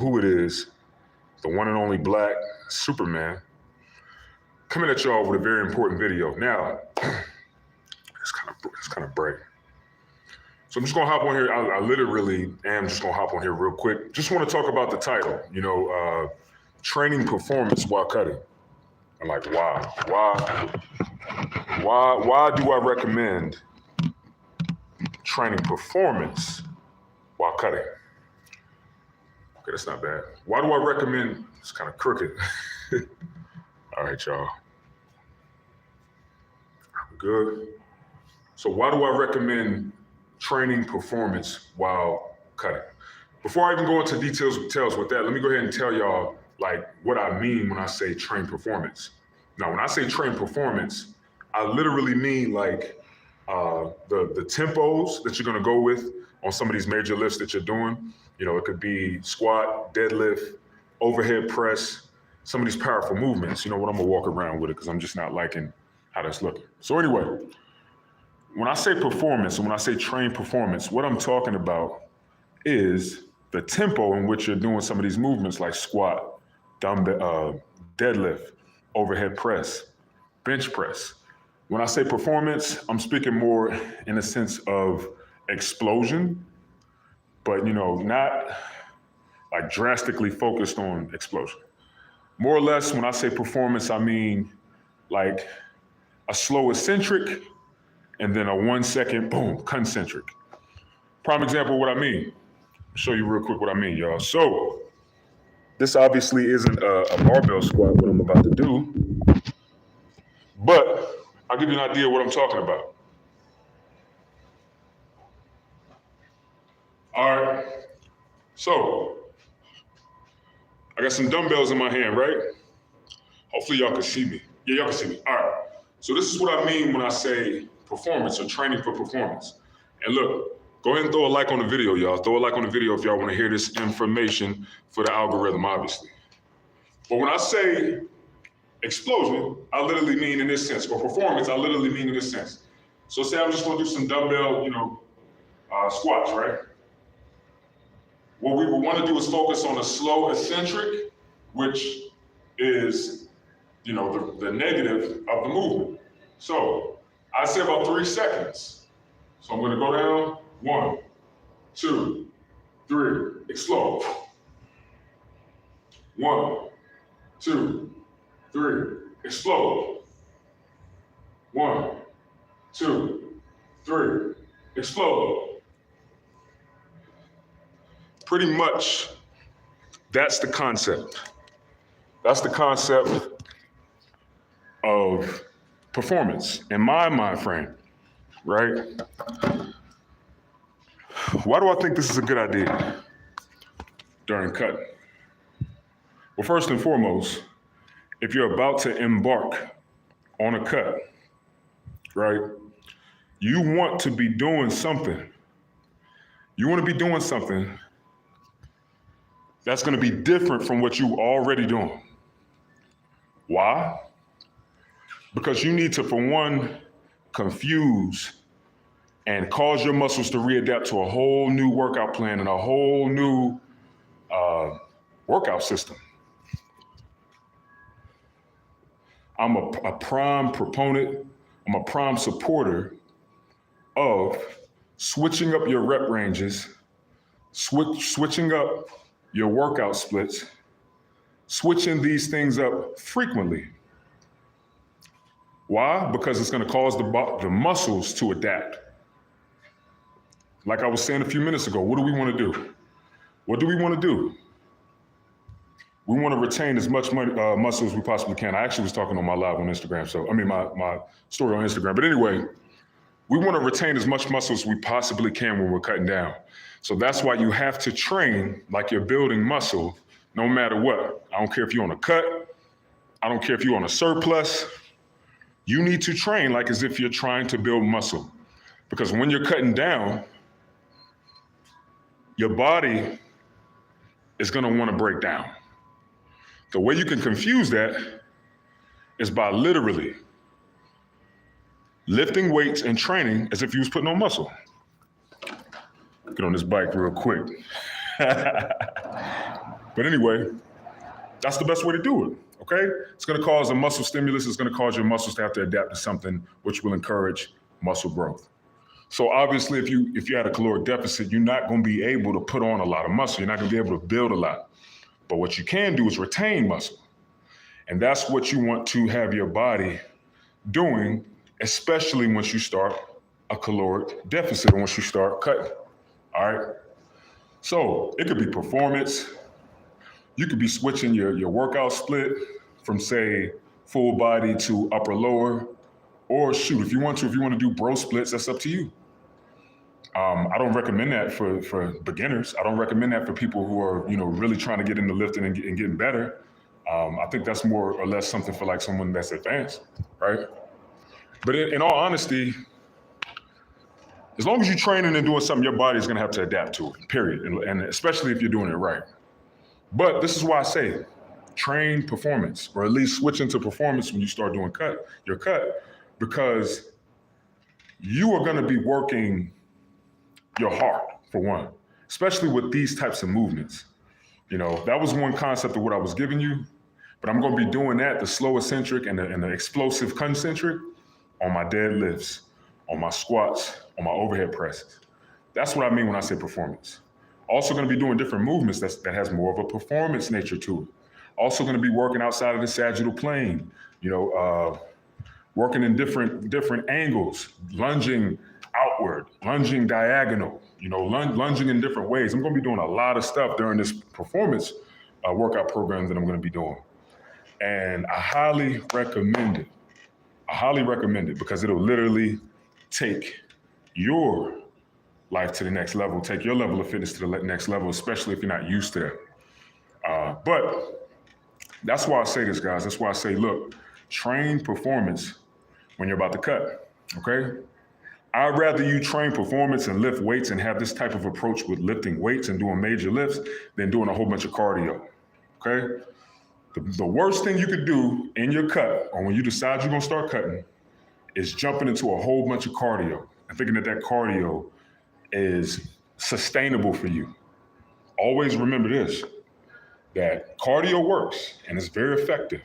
who it is, the one and only Black Superman, coming at y'all with a very important video. Now, it's kind of bright. So I'm just gonna hop on here. I literally am just gonna hop on here real quick. Just want to talk about the title, training performance while cutting. I'm like, why do I recommend training performance while cutting? Okay, that's not bad. Why do I recommend, it's kind of crooked. All right, y'all. Good. So why do I recommend training performance while cutting? Before I even go into details with that, let me go ahead and tell y'all like what I mean when I say train performance. Now, when I say train performance, I literally mean like the tempos that you're gonna go with on some of these major lifts that you're doing. It could be squat, deadlift, overhead press, some of these powerful movements. You know what, I'm gonna walk around with it because I'm just not liking how that's looking. So anyway, when I say performance and when I say train performance, what I'm talking about is the tempo in which you're doing some of these movements like squat, dumbbell, deadlift, overhead press, bench press. When I say performance, I'm speaking more in a sense of explosion, but not like drastically focused on explosion. More or less, when I say performance, I mean like a slow eccentric and then a 1 second, boom, concentric. Prime example of what I mean. I'll show you real quick what I mean, y'all. So this obviously isn't a barbell squat, what I'm about to do, but I'll give you an idea of what I'm talking about. All right, so I got some dumbbells in my hand, right? Hopefully y'all can see me. Yeah, y'all can see me. All right, so this is what I mean when I say performance or training for performance. And look, go ahead and throw a like on the video, y'all. Throw a like on the video if y'all want to hear this information for the algorithm, obviously. But when I say explosion, I literally mean in this sense, or performance, I literally mean in this sense. So say I'm just gonna do some dumbbell, squats, right? What we would wanna do is focus on a slow eccentric, which is, the negative of the movement. So I say about 3 seconds. So I'm gonna go down, 1, 2, 3, explode. 1, 2, 3, explode. 1, 2, 3, explode. Pretty much, that's the concept. That's the concept of performance in my mind frame, right? Why do I think this is a good idea during cutting? Well, first and foremost, if you're about to embark on a cut, right, you want to be doing something. You want to be doing something that's going to be different from what you already doing. Why? Because you need to, for one, confuse and cause your muscles to readapt to a whole new workout plan and a whole new workout system. I'm a prime proponent, I'm a prime supporter of switching up your rep ranges, switching up your workout splits, switching these things up frequently. Why? Because it's gonna cause the muscles to adapt. Like I was saying a few minutes ago, what do we wanna do? What do we wanna do? We wanna retain as much muscle as we possibly can. I actually was talking on my live on Instagram, my story on Instagram. But anyway, we wanna retain as much muscle as we possibly can when we're cutting down. So that's why you have to train like you're building muscle no matter what. I don't care if you're on a cut, I don't care if you're on a surplus. You need to train like as if you're trying to build muscle. Because when you're cutting down, your body is gonna wanna break down. The way you can confuse that is by literally lifting weights and training as if you was putting on muscle. Get on this bike real quick. But anyway, that's the best way to do it, okay? It's gonna cause a muscle stimulus. It's gonna cause your muscles to have to adapt to something which will encourage muscle growth. So obviously, if you had a caloric deficit, you're not gonna be able to put on a lot of muscle. You're not gonna be able to build a lot. But what you can do is retain muscle. And that's what you want to have your body doing, especially once you start a caloric deficit or once you start cutting, all right? So it could be performance. You could be switching your workout split from, say, full body to upper lower, or shoot, if you want to do bro splits, that's up to you. I don't recommend that for beginners. I don't recommend that for people who are, really trying to get into lifting and getting better. I think that's more or less something for like someone that's advanced, right? But in all honesty, as long as you're training and doing something, your body's gonna have to adapt to it, period. And especially if you're doing it right. But this is why I say, train performance, or at least switch into performance when you start doing your cut, because you are gonna be working your heart, for one, especially with these types of movements. That was one concept of what I was giving you, but I'm gonna be doing that, the slow eccentric and the explosive concentric, on my deadlifts, on my squats, on my overhead presses. That's what I mean when I say performance. Also gonna be doing different movements that has more of a performance nature to it. Also gonna be working outside of the sagittal plane, working in different angles, lunging outward, lunging diagonal, lunging in different ways. I'm gonna be doing a lot of stuff during this performance workout program that I'm gonna be doing. And I highly recommend it. Because it'll literally take your life to the next level, take your level of fitness to the next level, especially if you're not used to that. But that's why I say this, guys. That's why I say, look, train performance when you're about to cut, okay? I'd rather you train performance and lift weights and have this type of approach with lifting weights and doing major lifts than doing a whole bunch of cardio, okay? The worst thing you could do in your cut, or when you decide you're gonna start cutting, is jumping into a whole bunch of cardio and thinking that cardio is sustainable for you. Always remember this, that cardio works and it's very effective.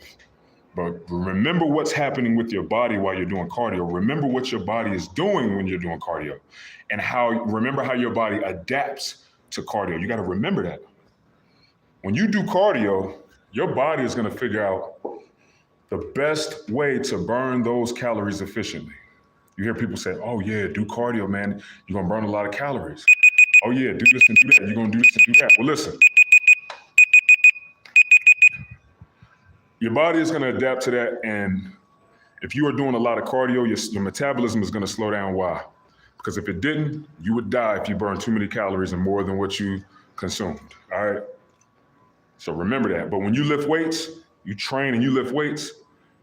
But remember what's happening with your body while you're doing cardio. Remember what your body is doing when you're doing cardio, and remember how your body adapts to cardio. You gotta remember that. When you do cardio, your body is gonna figure out the best way to burn those calories efficiently. You hear people say, oh yeah, do cardio, man. You're gonna burn a lot of calories. Oh yeah, do this and do that. You're gonna do this and do that. Well, listen. Your body is gonna adapt to that, and if you are doing a lot of cardio, your metabolism is gonna slow down. Why? Because if it didn't, you would die if you burned too many calories and more than what you consumed, all right? So remember that. But when you lift weights, you train and you lift weights,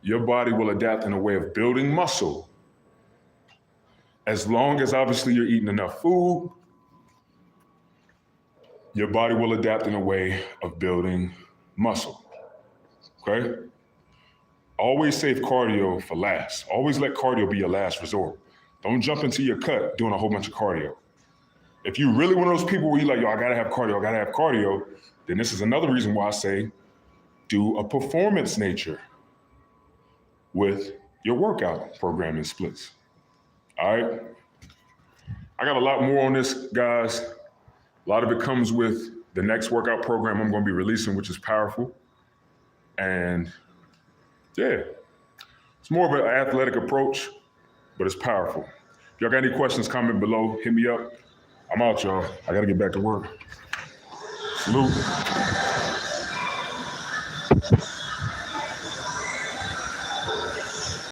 your body will adapt in a way of building muscle, as long as obviously you're eating enough food. Your body will adapt in a way of building muscle, okay? Always save cardio for last. Always let cardio be your last resort. Don't jump into your cut doing a whole bunch of cardio. If you're really one of those people where you're like, yo, I gotta have cardio, then this is another reason why I say do a performance nature with your workout program and splits, all right? I got a lot more on this, guys. A lot of it comes with the next workout program I'm gonna be releasing, which is powerful. And yeah, it's more of an athletic approach, but it's powerful. If y'all got any questions, comment below, hit me up. I'm out, y'all. I gotta get back to work. Salute.